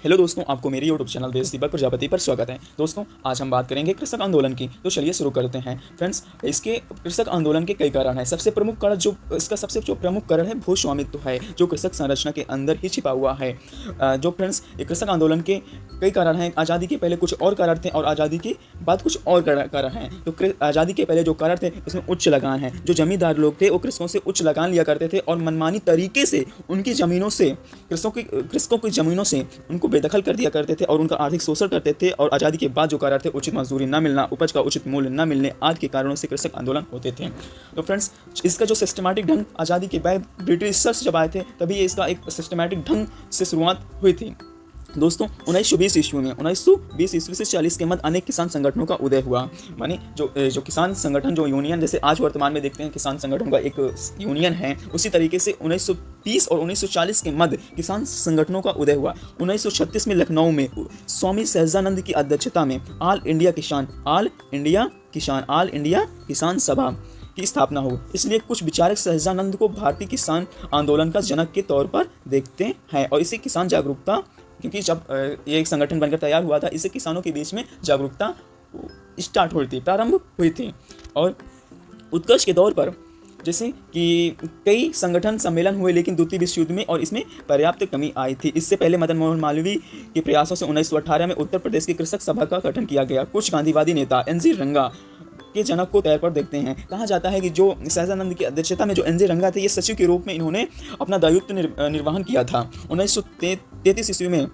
Hello दोस्तों, आपको मेरे यूट्यूब चैनल देश दीपक प्रजापति पर स्वागत है। दोस्तों, आज हम बात करेंगे कृषक आंदोलन की। तो चलिए शुरू करते हैं। फ्रेंड्स, इसके कृषक आंदोलन के कई कारण हैं। सबसे प्रमुख कारण जो प्रमुख कारण है भू स्वामित्व है, जो कृषक संरचना के अंदर ही छिपा हुआ है। जो फ्रेंड्स कृषक आंदोलन के कई कारण हैं। आज़ादी के पहले कुछ और कारण थे और आज़ादी के बाद कुछ और कारण हैं। तो आज़ादी के पहले जो कारण थे उसमें उच्च लगान है। जो जमींदार लोग थे वो कृषकों से उच्च लगान लिया करते थे और मनमानी तरीके से उनकी ज़मीनों से कृषकों की ज़मीनों से उनको बेदखल कर दिया करते थे और उनका आर्थिक शोषण करते थे। और आज़ादी के बाद जो कारण थे, उचित मजदूरी न मिलना, उपज का उचित मूल्य न मिलने आदि के कारणों से कृषक आंदोलन होते थे। तो फ्रेंड्स, इसका जो सिस्टमैटिक ढंग आज़ादी के बाद ब्रिटिशर्स जब आए थे तभी इसका एक सिस्टमैटिक ढंग से शुरुआत हुई थी। दोस्तों, 1920 ईस्वी से 40 के मध्य अनेक किसान संगठनों का उदय हुआ। माने जो किसान संगठन, जो यूनियन, जैसे आज वर्तमान में देखते हैं किसान संगठनों का एक यूनियन है, उसी तरीके से 1930 और 1940 के मध्य किसान संगठनों का उदय हुआ। 1936 में लखनऊ में स्वामी सहजानंद की अध्यक्षता में ऑल इंडिया किसान सभा की स्थापना हो। इसलिए कुछ विचारक सहजानंद को भारतीय किसान आंदोलन का जनक के तौर पर देखते हैं। और इसे किसान जागरूकता, क्योंकि जब ये एक संगठन बनकर तैयार हुआ था, इससे किसानों के बीच में जागरूकता प्रारंभ हुई थी। और उत्कर्ष के दौर पर जैसे कि कई संगठन सम्मेलन हुए, लेकिन द्वितीय विश्व युद्ध में और इसमें पर्याप्त कमी आई थी। इससे पहले मदन मोहन मालवीय के प्रयासों से 1918 में उत्तर प्रदेश की कृषक सभा का गठन किया गया। कुछ गांधीवादी नेता एन.जी. रंगा के जनक को तौर पर देखते हैं। कहा जाता है कि जो सहजानंद की अध्यक्षता में जो एन.जी. रंगा थे, ये सचिव के रूप में इन्होंने अपना दायित्व निर्वहन किया था। 1933 ईस्वी में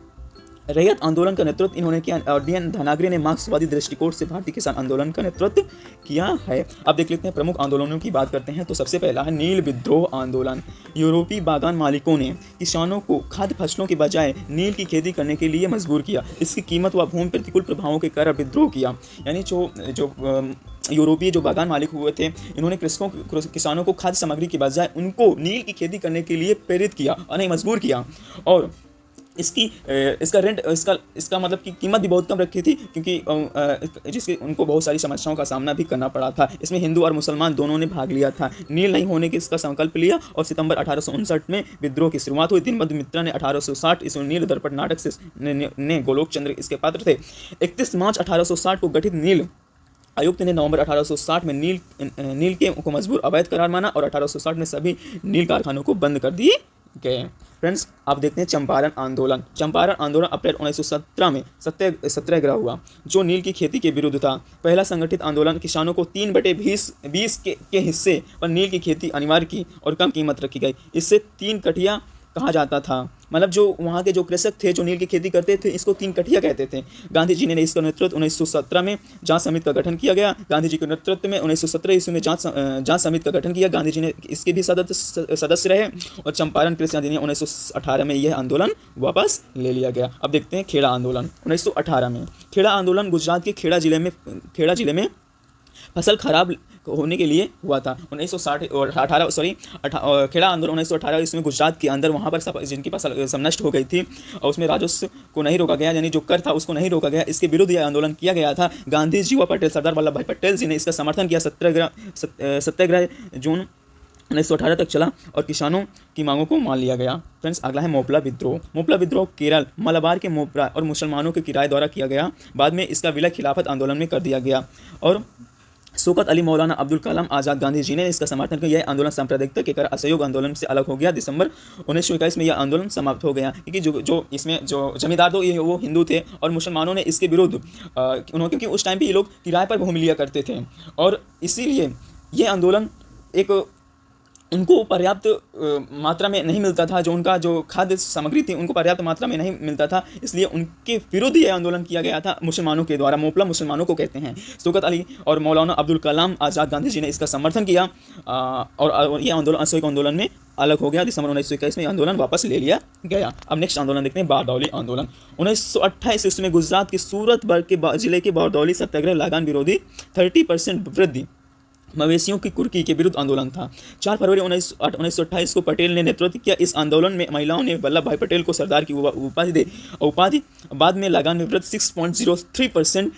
रैयत आंदोलन का नेतृत्व इन्होंने किया और डी.एन. धनागरे ने मार्क्सवादी दृष्टिकोण से भारतीय किसान आंदोलन का नेतृत्व किया है। अब देख लेते हैं प्रमुख आंदोलनों की बात करते हैं। तो सबसे पहला है नील विद्रोह आंदोलन। यूरोपीय बागान मालिकों ने किसानों को खाद्य फसलों के बजाय नील की खेती करने के लिए मजबूर किया। इसकी कीमत व भूमि प्रतिकूल प्रभावों के कारण विद्रोह किया। यानी जो यूरोपीय जो बागान मालिक हुए थे, इन्होंने किसानों को खाद्य सामग्री के बजाय उनको नील की खेती करने के लिए प्रेरित किया और नहीं मजबूर किया। और इसका मतलब कि कीमत भी बहुत कम रखी थी, क्योंकि जिसके उनको बहुत सारी समस्याओं का सामना भी करना पड़ा था। इसमें हिंदू और मुसलमान दोनों ने भाग लिया था। नील नहीं होने के इसका संकल्प लिया और सितंबर 1859 में विद्रोह की शुरुआत हुई। दीनबंधु मित्रा ने 1860 इसमें नील दर्पण नाटक से ने गोलोक चंद्र इसके पात्र थे। 31 मार्च 1860 को गठित नील आयुक्त ने नवंबर 1860 में नील को मजबूर अवैध करार माना और 1860 में सभी नील कारखानों को बंद कर दिए गए। फ्रेंड्स, आप देखते हैं चंपारण आंदोलन अप्रैल 1917 में सत्याग्रह हुआ, जो नील की खेती के विरुद्ध था। पहला संगठित आंदोलन किसानों को 3/20 के हिस्से पर नील की खेती अनिवार्य की और कम कीमत रखी गई। इससे 3 कठिया कहा जाता था। मतलब जो वहाँ के जो कृषक थे जो नील की खेती करते थे, इसको 3 कठिया कहते थे। गांधी जी ने इसका नेतृत्व 1917 में जांच समिति का गठन किया गया। गांधी जी के नेतृत्व में 1917 ईस्वी में जांच समिति का गठन किया। गांधी जी ने इसके भी सदस्य रहे और चंपारण कृषि अधिनियम 1918 में यह आंदोलन वापस ले लिया गया। अब देखते हैं खेड़ा आंदोलन 1918 में। खेड़ा आंदोलन गुजरात के खेड़ा जिले में फसल खराब होने के लिए हुआ था। खेड़ा आंदोलन 1918 इसमें गुजरात के अंदर वहाँ पर जिनकी फसल सब नष्ट हो गई थी और उसमें राजस्व को नहीं रोका गया, यानी जो कर था उसको नहीं रोका गया। इसके विरुद्ध यह आंदोलन किया गया था। गांधी जी व पटेल, सरदार वल्लभ भाई पटेल जी ने इसका समर्थन किया। सत्याग्रह जून 1918 तक चला और किसानों की मांगों को मान लिया गया। फ्रेंड्स, अगला है मोपला विद्रोह केरल मलाबार के मोपरा और मुसलमानों के किराए द्वारा किया गया। बाद में इसका विलय खिलाफत आंदोलन में कर दिया गया और शौकत अली मौलाना अब्दुल कलाम आज़ाद गांधी जी ने इसका समर्थन किया। यह आंदोलन सांप्रदायिकता के कारण असहयोग आंदोलन से अलग हो गया। दिसंबर 1921 में यह आंदोलन समाप्त हो गया, क्योंकि जो इसमें जो जमींदार थे वो हिंदू थे और मुसलमानों ने इसके विरुद्ध क्योंकि उस टाइम पे ये लोग किराए पर भूमि लिया करते थे और इसीलिए ये आंदोलन उनको पर्याप्त मात्रा में नहीं मिलता था। जो उनका जो खाद्य सामग्री थी उनको पर्याप्त मात्रा में नहीं मिलता था, इसलिए उनके विरुद्ध यह आंदोलन किया गया था मुसलमानों के द्वारा। मोपला मुसलमानों को कहते हैं। शौकत अली और मौलाना अब्दुल कलाम आज़ाद गांधी जी ने इसका समर्थन किया और यह आंदोलन असहयोग आंदोलन में अलग हो गया। दिसंबर 1921 में आंदोलन वापस ले लिया गया। अब नेक्स्ट आंदोलन देखते हैं बारडोली आंदोलन। 1928 ईस्वी में गुजरात के सूरत के जिले के बारडोली सत्याग्रह लगान विरोधी 30% वृद्धि मवेशियों की कुर्की के विरुद्ध आंदोलन था। 4 फरवरी 1928 को पटेल ने नेतृत्व किया। इस आंदोलन में महिलाओं ने वल्लभ भाई पटेल को सरदार की उपाधि बाद में लगान में वृद्धि 6.03%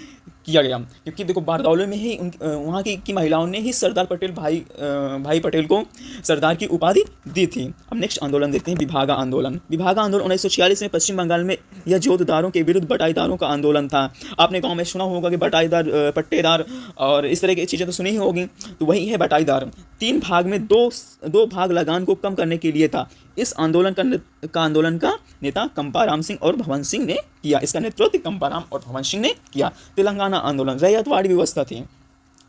किया गया, क्योंकि देखो बारदौली में ही वहाँ की महिलाओं ने ही सरदार पटेल भाई पटेल को सरदार की उपाधि दी थी। अब नेक्स्ट आंदोलन देखते हैं, विभागा आंदोलन। विभागा आंदोलन 1946 में पश्चिम बंगाल में यह जोतदारों के विरुद्ध बटाईदारों का आंदोलन था। आपने गाँव में सुना होगा कि बटाईदार, पट्टेदार और इस तरह की चीज़ें तो सुनी ही होगी, तो वही है बटाईदार। 3 भाग में दो भाग लगान को कम करने के लिए था। इस आंदोलन का नेता कंपाराम सिंह और भवन सिंह ने किया। इसका नेतृत्व कंपाराम और भवन सिंह ने किया। तेलंगाना आंदोलन, रैयतवाड़ी व्यवस्था थी।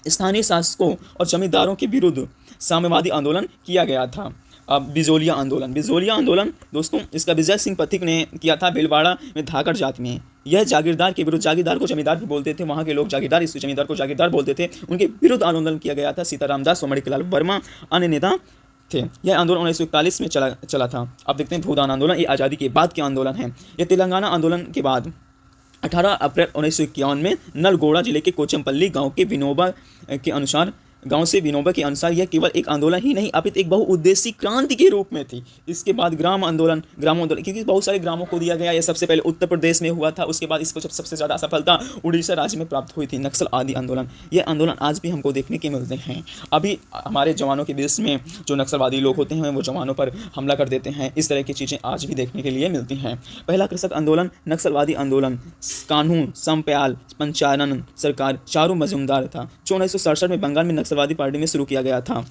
स्थानीय शासकों और जमींदारों के विरुद्ध साम्यवादी आंदोलन किया गया था। अब बिजोलिया आंदोलन दोस्तों, इसका विजय सिंह पथिक ने किया था भीलवाड़ा में धाकड़ जात में। यह जागीरदार के विरुद्ध, जागीरदार को जमींदार भी बोलते थे, वहाँ के लोग जागीरदार, इस जमींदार को जागीरदार बोलते थे, उनके विरुद्ध आंदोलन किया गया था। सीताराम दास और मणिकलाल वर्मा अन्य नेता थे। यह आंदोलन 1941 में चला था। अब देखते हैं भूदान आंदोलन, ये आज़ादी के बाद के आंदोलन है। यह तेलंगाना आंदोलन के बाद 18 अप्रैल 1951 में नलगोड़ा जिले के कोचमपल्ली गांव से विनोबा के अनुसार यह केवल एक आंदोलन ही नहीं अपितु एक बहुउद्देशीय क्रांति के रूप में थी। इसके बाद ग्राम आंदोलन, क्योंकि बहुत सारे ग्रामों को दिया गया। यह सबसे पहले उत्तर प्रदेश में हुआ था, उसके बाद इसको सबसे ज़्यादा सफलता उड़ीसा राज्य में प्राप्त हुई थी। नक्सल आदि आंदोलन, यह आंदोलन आज भी हमको देखने के मिलते हैं। अभी हमारे जवानों के बीच में जो नक्सलवादी लोग होते हैं वो जवानों पर हमला कर देते हैं। इस तरह की चीज़ें आज भी देखने के लिए मिलती हैं। पहला कृषक आंदोलन, नक्सलवादी आंदोलन, कानून, समप्याल, पंचानन सरकार, चारू मजूमदार था, जो 1967 में बंगाल में नक्सलवादी पार्टी में शुरू किया गया था।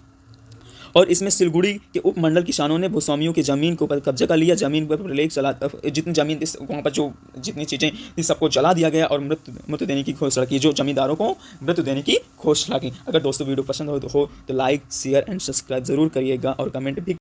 और इसमें सिलगुड़ी के उपमंडल किसानों ने भूस्वामियों की जमीन को कब्जा कर लिया। जमीन पर प्रलेख चला, जितनी जमीन वहाँ पर जो जितनी चीज़ें थी सबको जला दिया गया और मृत्यु देने की घोषणा की, जो जमींदारों को मृत्यु देने की घोषणा की। अगर दोस्तों वीडियो पसंद हो तो लाइक, शेयर एंड सब्सक्राइब जरूर करिएगा और कमेंट भी